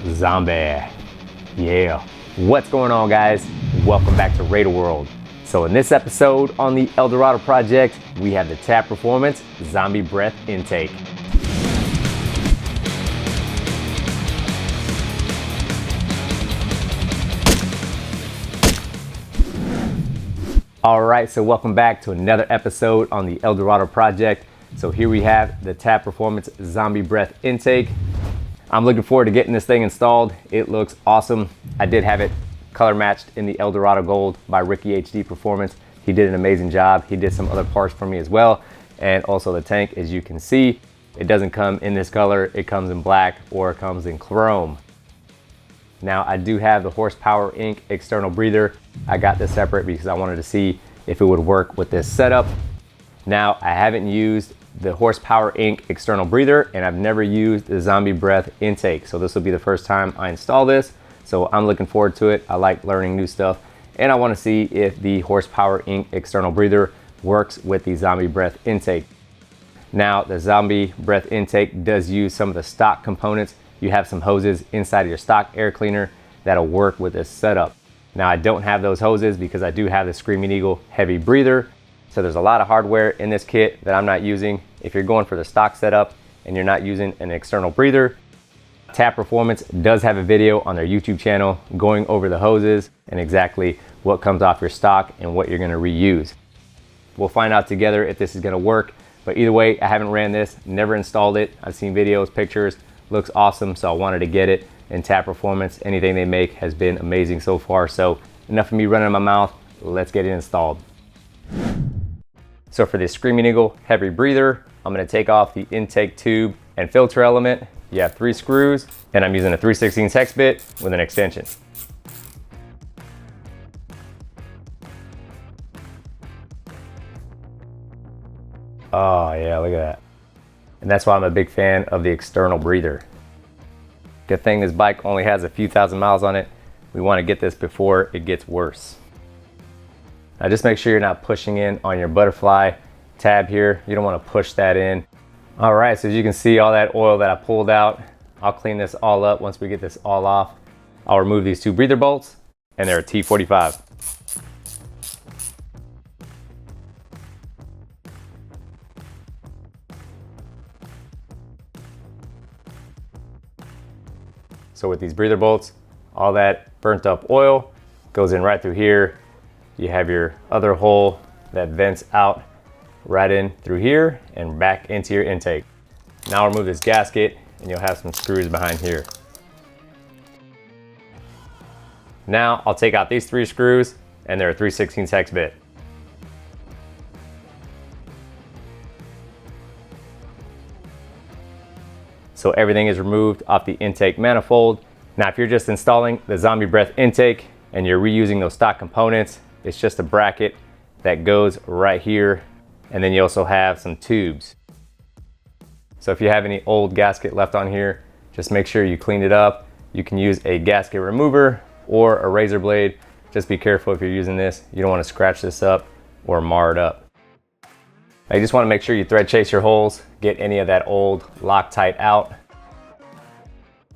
Zombie. Yeah. What's going on, guys? Welcome back to Raider World. So in this episode on the Eldorado project, we have the Tap Performance Zombie Breath Intake. All right, so welcome back to another episode on the Eldorado project. So here we have the Tap Performance Zombie Breath Intake. I'm looking forward to getting this thing installed. It looks awesome. I did have it color matched in the Eldorado Gold by Ricky HD Performance. He did an amazing job. He did some other parts for me as well. And also the tank, as you can see, it doesn't come in this color. It comes in black or it comes in chrome. Now I do have the Horsepower Inc. external breather. I got this separate because I wanted to see if it would work with this setup. Now I haven't used the Horsepower Inc. external breather and I've never used the Zombie Breath Intake. So this will be the first time I install this. So I'm looking forward to it. I like learning new stuff and I want to see if the Horsepower Inc. external breather works with the Zombie Breath Intake. Now the Zombie Breath Intake does use some of the stock components. You have some hoses inside of your stock air cleaner that'll work with this setup. Now I don't have those hoses because I do have the Screaming Eagle heavy breather. So there's a lot of hardware in this kit that I'm not using. If you're going for the stock setup and you're not using an external breather, Tap Performance does have a video on their YouTube channel going over the hoses and exactly what comes off your stock and what you're gonna reuse. We'll find out together if this is gonna work, but either way, I haven't ran this, never installed it. I've seen videos, pictures, looks awesome, so I wanted to get it. And Tap Performance, anything they make has been amazing so far. So enough of me running my mouth, let's get it installed. So for the Screaming Eagle heavy breather, I'm gonna take off the intake tube and filter element. You have 3 screws, and I'm using a 3/16 hex bit with an extension. Oh yeah, look at that. And that's why I'm a big fan of the external breather. Good thing this bike only has a few thousand miles on it. We want to get this before it gets worse. Now just make sure you're not pushing in on your butterfly tab here. You don't want to push that in. All right, so as you can see, all that oil that I pulled out, I'll clean this all up once we get this all off. I'll remove these 2 breather bolts, and they're a T45. So with these breather bolts, all that burnt up oil goes in right through here. You have your other hole that vents out right in through here and back into your intake. Now I'll remove this gasket and you'll have some screws behind here. Now I'll take out these 3 screws and they're a 3/16 hex bit. So everything is removed off the intake manifold. Now, if you're just installing the Zombie Breath Intake and you're reusing those stock components, it's just a bracket that goes right here. And then you also have some tubes. So if you have any old gasket left on here, just make sure you clean it up. You can use a gasket remover or a razor blade. Just be careful if you're using this. You don't want to scratch this up or mar it up. Now you just want to make sure you thread chase your holes, get any of that old Loctite out.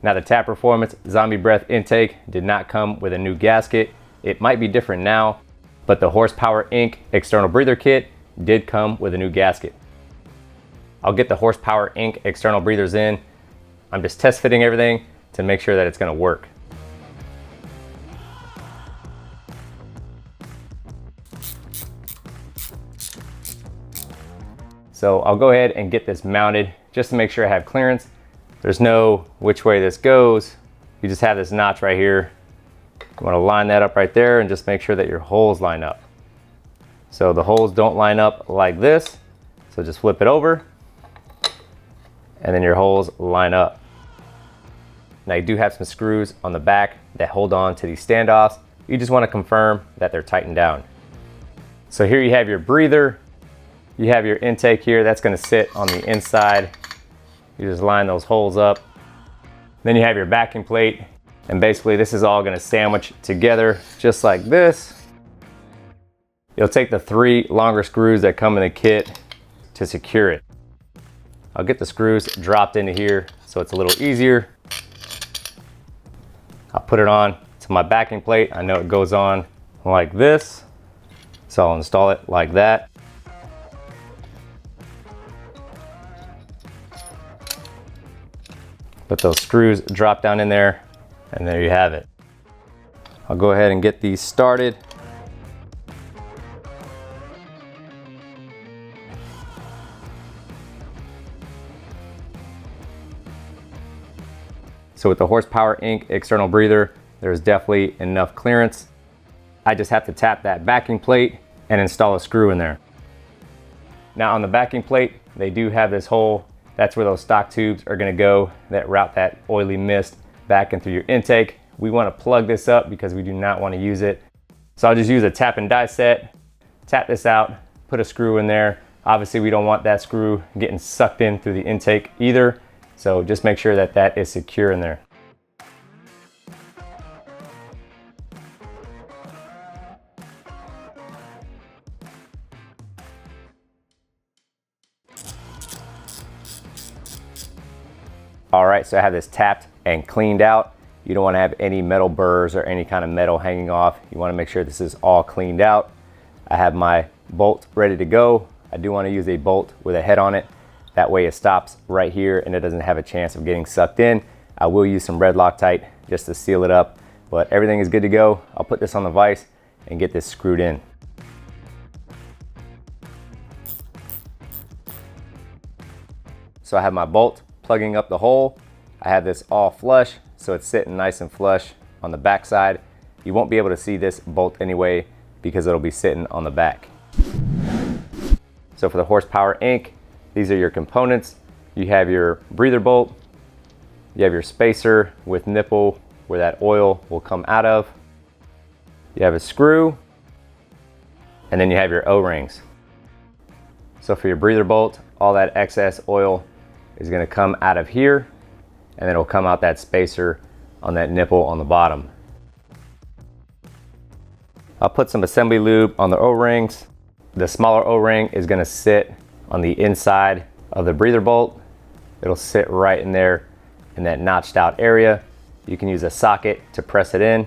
Now the Tap Performance Zombie Breath Intake did not come with a new gasket. It might be different now, but the Horsepower Inc. external breather kit did come with a new gasket. I'll get the Horsepower Inc. external breathers in. I'm just test fitting everything to make sure that it's gonna work. So I'll go ahead and get this mounted just to make sure I have clearance. There's no which way this goes. You just have this notch right here. You want to line that up right there and just make sure that your holes line up. So the holes don't line up like this. So just flip it over and then your holes line up. Now you do have some screws on the back that hold on to these standoffs. You just want to confirm that they're tightened down. So here you have your breather. You have your intake here, that's gonna sit on the inside. You just line those holes up. Then you have your backing plate, and basically this is all gonna sandwich together just like this. You'll take the 3 longer screws that come in the kit to secure it. I'll get the screws dropped into here so it's a little easier. I'll put it on to my backing plate. I know it goes on like this, so I'll install it like that. Let those screws drop down in there, and there you have it. I'll go ahead and get these started. So with the Horsepower Inc. external breather, there's definitely enough clearance. I just have to tap that backing plate and install a screw in there. Now on the backing plate, they do have this hole. That's where those stock tubes are gonna go that route that oily mist back in through your intake. We wanna plug this up because we do not wanna use it. So I'll just use a tap and die set, tap this out, put a screw in there. Obviously we don't want that screw getting sucked in through the intake either. So just make sure that that is secure in there. All right, so I have this tapped and cleaned out. You don't want to have any metal burrs or any kind of metal hanging off. You want to make sure this is all cleaned out. I have my bolt ready to go. I do want to use a bolt with a head on it. That way it stops right here and it doesn't have a chance of getting sucked in. I will use some red Loctite just to seal it up, but everything is good to go. I'll put this on the vise and get this screwed in. So I have my bolt plugging up the hole. I have this all flush, so it's sitting nice and flush on the back side. You won't be able to see this bolt anyway because it'll be sitting on the back. So for the Horsepower Inc., these are your components. You have your breather bolt, you have your spacer with nipple where that oil will come out of. You have a screw, and then you have your O-rings. So for your breather bolt, all that excess oil is gonna come out of here, and then it'll come out that spacer on that nipple on the bottom. I'll put some assembly lube on the O-rings. The smaller O-ring is gonna sit on the inside of the breather bolt. It'll sit right in there in that notched out area. You can use a socket to press it in.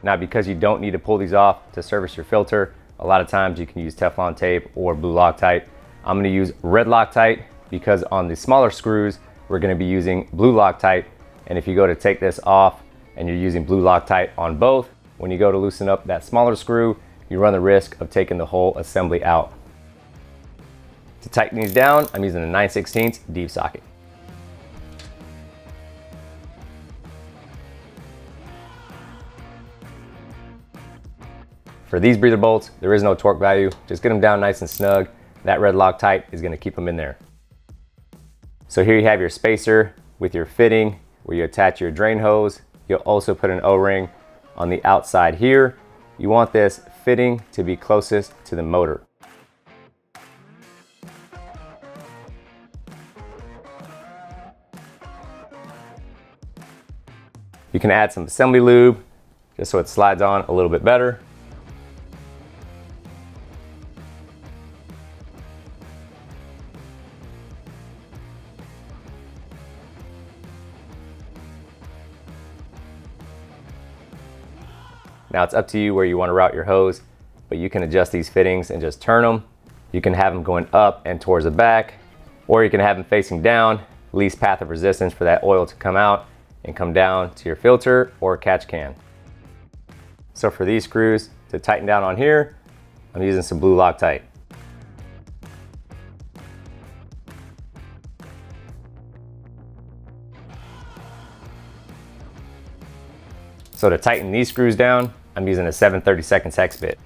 Now, because you don't need to pull these off to service your filter, a lot of times you can use Teflon tape or blue Loctite. I'm gonna use red Loctite because on the smaller screws, we're gonna be using blue Loctite. And if you go to take this off and you're using blue Loctite on both, when you go to loosen up that smaller screw, you run the risk of taking the whole assembly out. To tighten these down, I'm using a 9/16 deep socket. For these breather bolts, there is no torque value. Just get them down nice and snug. That red Loctite is gonna keep them in there. So here you have your spacer with your fitting where you attach your drain hose. You'll also put an O-ring on the outside here. You want this fitting to be closest to the motor. You can add some assembly lube just so it slides on a little bit better. Now it's up to you where you want to route your hose, but you can adjust these fittings and just turn them. You can have them going up and towards the back, or you can have them facing down, least path of resistance for that oil to come out and come down to your filter or catch can. So for these screws, to tighten down on here, I'm using some blue Loctite. So to tighten these screws down, I'm using a 7/32 hex bit.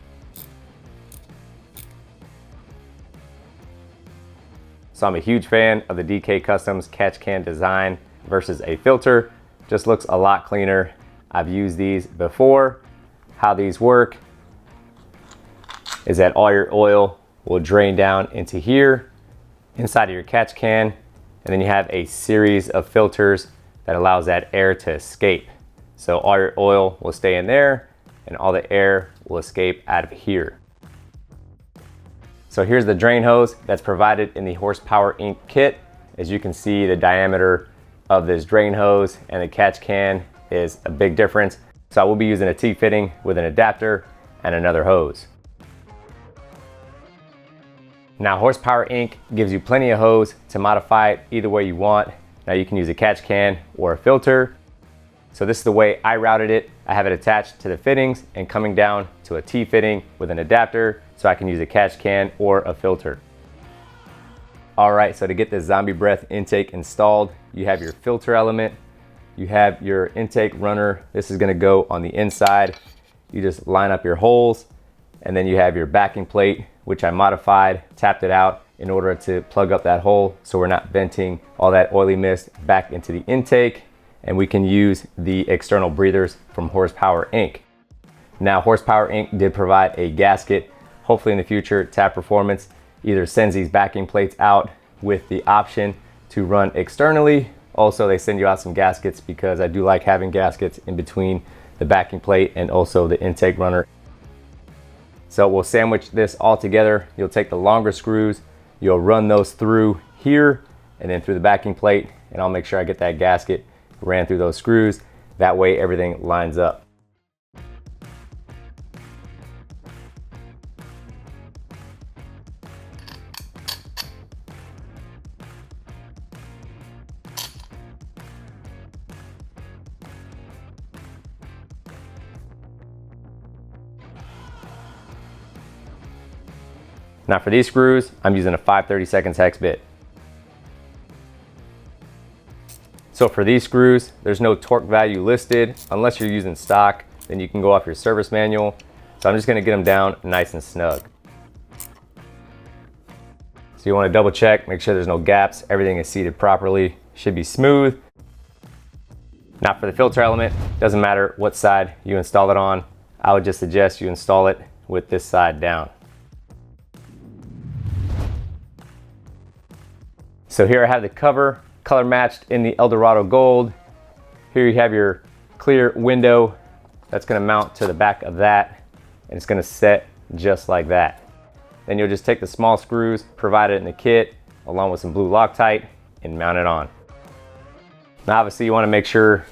So I'm a huge fan of the DK Customs catch can design versus a filter. Just looks a lot cleaner. I've used these before. How these work is that all your oil will drain down into here, inside of your catch can, and then you have a series of filters that allows that air to escape. So all your oil will stay in there and all the air will escape out of here. So here's the drain hose that's provided in the Horsepower Inc. kit. As you can see, the diameter of this drain hose and the catch can is a big difference. So I will be using a T-fitting with an adapter and another hose. Now Horsepower Inc. gives you plenty of hose to modify it either way you want. Now you can use a catch can or a filter. So this is the way I routed it. I have it attached to the fittings and coming down to a T-fitting with an adapter so I can use a catch can or a filter. Alright, so to get the Zombie Breath intake installed, you have your filter element, you have your intake runner. This is gonna go on the inside. You just line up your holes, and then you have your backing plate, which I modified, tapped it out in order to plug up that hole so we're not venting all that oily mist back into the intake. And we can use the external breathers from Horsepower Inc. Now Horsepower Inc. did provide a gasket. Hopefully in the future, Tap Performance either sends these backing plates out with the option to run externally. Also, they send you out some gaskets because I do like having gaskets in between the backing plate and also the intake runner. So we'll sandwich this all together. You'll take the longer screws, you'll run those through here and then through the backing plate, and I'll make sure I get that gasket ran through those screws. That way everything lines up. Now for these screws, I'm using a 5/32 hex bit. So for these screws, there's no torque value listed. Unless you're using stock, then you can go off your service manual. So I'm just gonna get them down nice and snug. So you wanna double check, make sure there's no gaps, everything is seated properly, should be smooth. Now for the filter element, doesn't matter what side you install it on. I would just suggest you install it with this side down. So here I have the cover, color matched in the Eldorado Gold. Here you have your clear window that's gonna mount to the back of that, and it's gonna set just like that. Then you'll just take the small screws provided in the kit, along with some blue Loctite, and mount it on. Now obviously you wanna make sure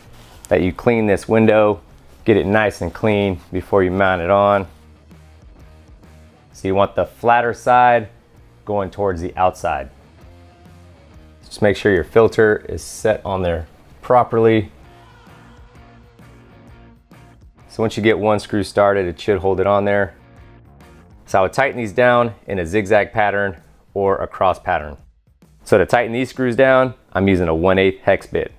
that you clean this window, get it nice and clean before you mount it on. So you want the flatter side going towards the outside. Just make sure your filter is set on there properly. So once you get one screw started, it should hold it on there. So I would tighten these down in a zigzag pattern or a cross pattern. So to tighten these screws down, I'm using a 1/8 hex bit.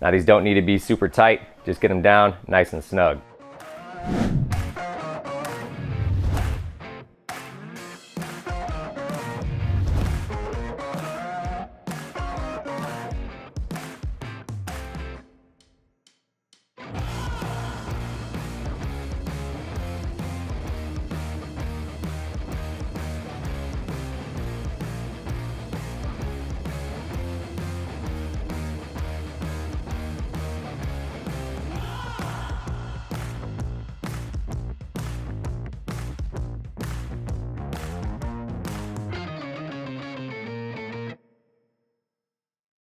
Now these don't need to be super tight, just get them down nice and snug.